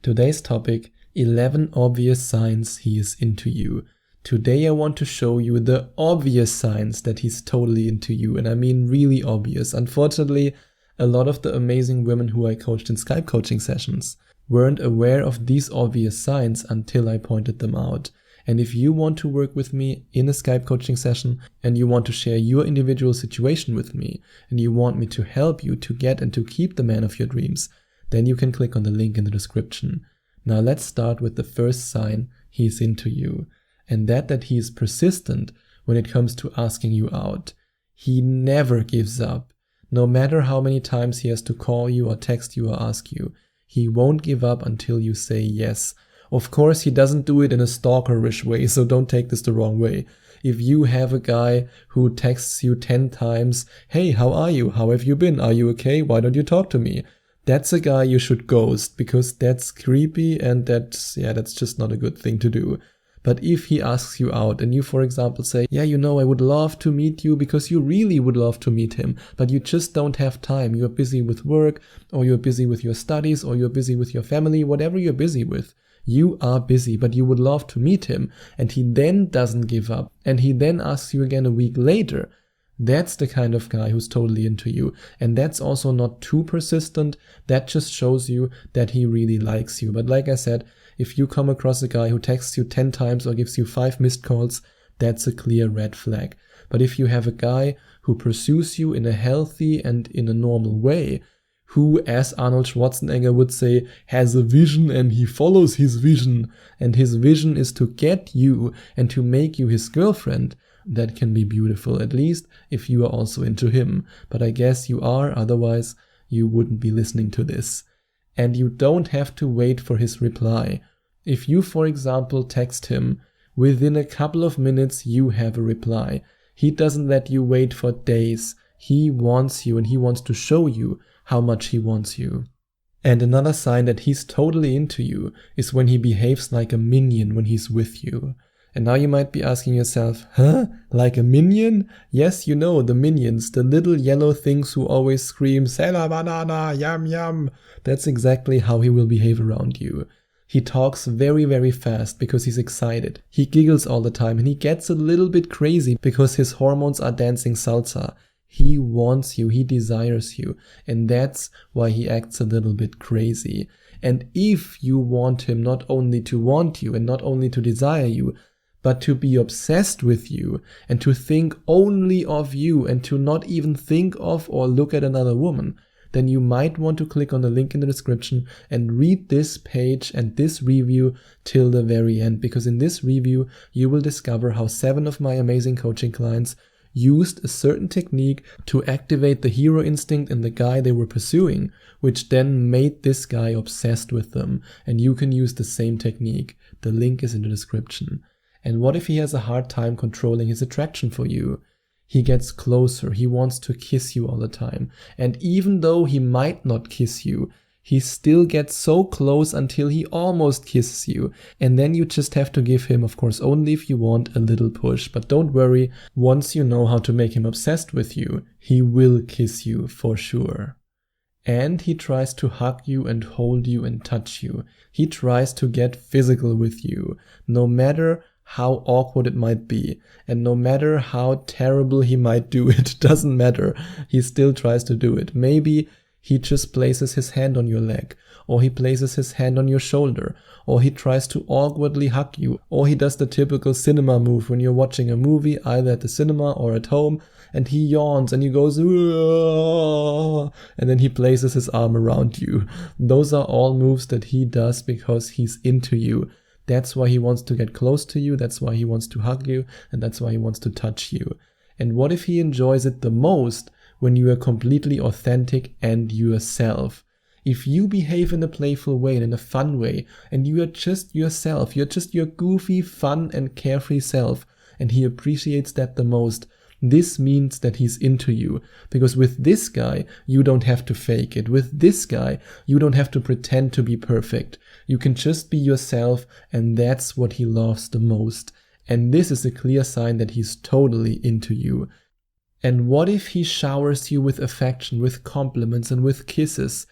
Today's topic, 11 obvious signs he is into you. Today I want to show you the obvious signs that he's totally into you, and I mean really obvious. Unfortunately, a lot of the amazing women who I coached in Skype coaching sessions weren't aware of these obvious signs until I pointed them out. And if you want to work with me in a Skype coaching session and you want to share your individual situation with me and you want me to help you to get and to keep the man of your dreams, then you can click on the link in the description. Now let's start with the first sign he's into you, and that he is persistent when it comes to asking you out. He never gives up. No matter how many times he has to call you or text you or ask you, he won't give up until you say yes. Of course, he doesn't do it in a stalkerish way, so don't take this the wrong way. If you have a guy who texts you 10 times, hey, how are you? How have you been? Are you okay? Why don't you talk to me? That's a guy you should ghost, because that's creepy and that's just not a good thing to do. But if he asks you out and you, for example, say, yeah, I would love to meet you because you really would love to meet him, but you just don't have time. You're busy with work, or you're busy with your studies, or you're busy with your family, whatever you're busy with. You are busy, but you would love to meet him, and he then doesn't give up, and he then asks you again a week later. That's the kind of guy who's totally into you, and that's also not too persistent. That just shows you that he really likes you. But like I said, if you come across a guy who texts you 10 times or gives you 5 missed calls, that's a clear red flag. But if you have a guy who pursues you in a healthy and in a normal way, who, as Arnold Schwarzenegger would say, has a vision and he follows his vision, and his vision is to get you and to make you his girlfriend, that can be beautiful, at least if you are also into him. But I guess you are, otherwise you wouldn't be listening to this. And you don't have to wait for his reply. If you, for example, text him, within a couple of minutes you have a reply. He doesn't let you wait for days. He wants you, and he wants to show you how much he wants you. And another sign that he's totally into you is when he behaves like a minion when he's with you. And now you might be asking yourself, huh? Like a minion? Yes, the minions, the little yellow things who always scream, "Sela banana, yum yum." That's exactly how he will behave around you. He talks very, very fast because he's excited. He giggles all the time, and he gets a little bit crazy because his hormones are dancing salsa. He wants you, he desires you, and that's why he acts a little bit crazy. And if you want him not only to want you and not only to desire you, but to be obsessed with you and to think only of you and to not even think of or look at another woman, then you might want to click on the link in the description and read this page and this review till the very end, because in this review you will discover how 7 of my amazing coaching clients used a certain technique to activate the hero instinct in the guy they were pursuing, which then made this guy obsessed with them. And you can use the same technique. The link is in the description. And what if he has a hard time controlling his attraction for you? He gets closer, he wants to kiss you all the time. And even though he might not kiss you, he still gets so close until he almost kisses you. And then you just have to give him, of course, only if you want, a little push. But don't worry, once you know how to make him obsessed with you, he will kiss you for sure. And he tries to hug you and hold you and touch you. He tries to get physical with you, no matter how awkward it might be. And no matter how terrible he might do it, doesn't matter. He still tries to do it. Maybe he just places his hand on your leg, or he places his hand on your shoulder, or he tries to awkwardly hug you, or he does the typical cinema move when you're watching a movie, either at the cinema or at home, and he yawns and he goes, "Aah," and then he places his arm around you. Those are all moves that he does because he's into you. That's why he wants to get close to you, that's why he wants to hug you, and that's why he wants to touch you. And what if he enjoys it the most when you are completely authentic and yourself? If you behave in a playful way and in a fun way, and you are just yourself, you're just your goofy, fun and carefree self, and he appreciates that the most, this means that he's into you. Because with this guy, you don't have to fake it. With this guy, you don't have to pretend to be perfect. You can just be yourself, and that's what he loves the most. And this is a clear sign that he's totally into you. And what if he showers you with affection, with compliments and with kisses?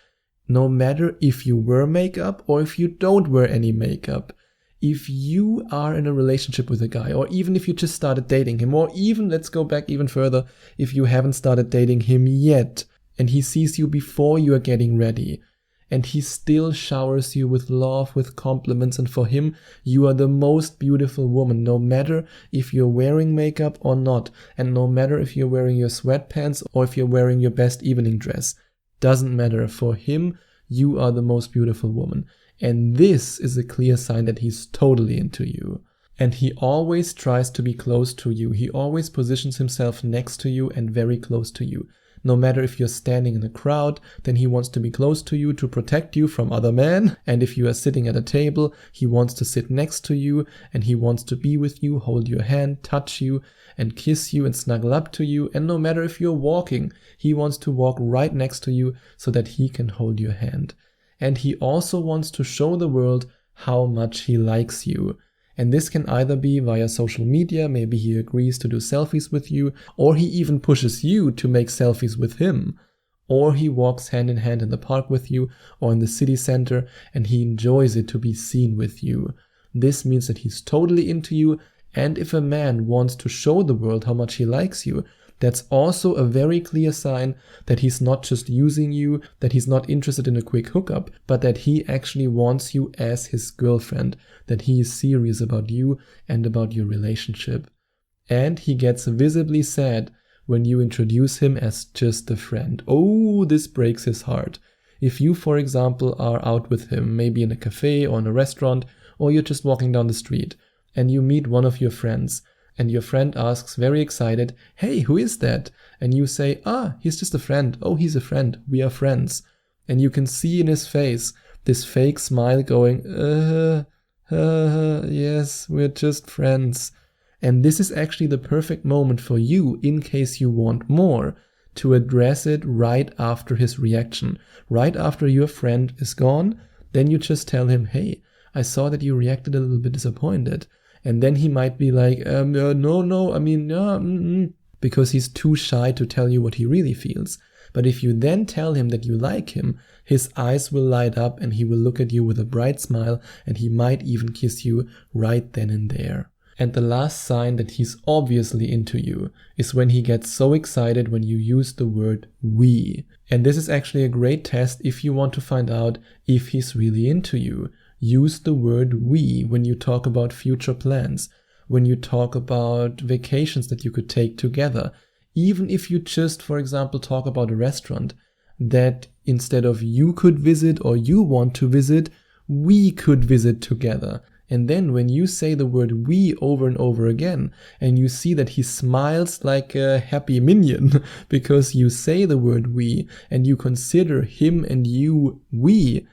no matter if you wear makeup or if you don't wear any makeup. If you are in a relationship with a guy, or even if you just started dating him, or even, let's go back even further, if you haven't started dating him yet, and he sees you before you are getting ready, and he still showers you with love, with compliments, and for him, you are the most beautiful woman, no matter if you're wearing makeup or not, and no matter if you're wearing your sweatpants or if you're wearing your best evening dress. Doesn't matter. For him, you are the most beautiful woman. And this is a clear sign that he's totally into you. And he always tries to be close to you. He always positions himself next to you and very close to you. No matter if you're standing in a crowd, then he wants to be close to you to protect you from other men. And if you are sitting at a table, he wants to sit next to you and he wants to be with you, hold your hand, touch you and kiss you and snuggle up to you. And no matter if you're walking, he wants to walk right next to you so that he can hold your hand. And he also wants to show the world how much he likes you. And this can either be via social media, maybe he agrees to do selfies with you, or he even pushes you to make selfies with him. Or he walks hand in hand in the park with you or in the city center and he enjoys it to be seen with you. This means that he's totally into you, and if a man wants to show the world how much he likes you, that's also a very clear sign that he's not just using you, that he's not interested in a quick hookup, but that he actually wants you as his girlfriend, that he is serious about you and about your relationship. And he gets visibly sad when you introduce him as just a friend. Oh, this breaks his heart. If you, for example, are out with him, maybe in a cafe or in a restaurant, or you're just walking down the street, and you meet one of your friends, and your friend asks very excited, "Hey, who is that?" And you say, he's just a friend. Oh, he's a friend. We are friends. And you can see in his face this fake smile going, yes, we're just friends. And this is actually the perfect moment for you, in case you want more, to address it right after his reaction. Right after your friend is gone, then you just tell him, "Hey, I saw that you reacted a little bit disappointed." And then he might be like, because he's too shy to tell you what he really feels. But if you then tell him that you like him, his eyes will light up and he will look at you with a bright smile and he might even kiss you right then and there. And the last sign that he's obviously into you is when he gets so excited when you use the word we. And this is actually a great test if you want to find out if he's really into you. Use the word we when you talk about future plans, when you talk about vacations that you could take together. Even if you just, for example, talk about a restaurant, that instead of you could visit or you want to visit, we could visit together. And then when you say the word we over and over again, and you see that he smiles like a happy minion because you say the word we and you consider him and you we,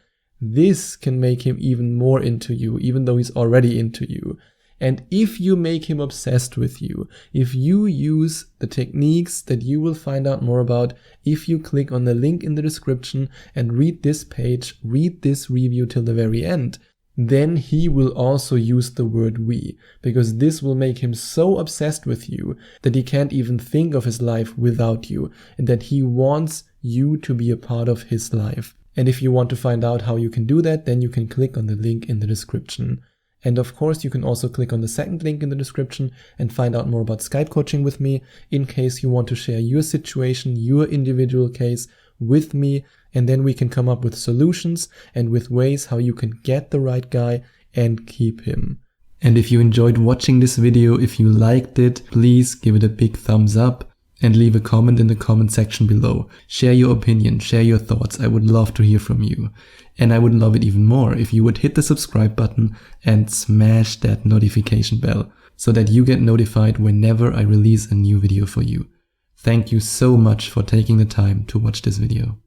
this can make him even more into you, even though he's already into you. And if you make him obsessed with you, if you use the techniques that you will find out more about, if you click on the link in the description and read this page, read this review till the very end, then he will also use the word we, because this will make him so obsessed with you that he can't even think of his life without you, and that he wants you to be a part of his life. And if you want to find out how you can do that, then you can click on the link in the description. And of course, you can also click on the second link in the description and find out more about Skype coaching with me in case you want to share your situation, your individual case with me, and then we can come up with solutions and with ways how you can get the right guy and keep him. And if you enjoyed watching this video, if you liked it, please give it a big thumbs up and leave a comment in the comment section below. Share your opinion, share your thoughts. I would love to hear from you. And I would love it even more if you would hit the subscribe button and smash that notification bell so that you get notified whenever I release a new video for you. Thank you so much for taking the time to watch this video.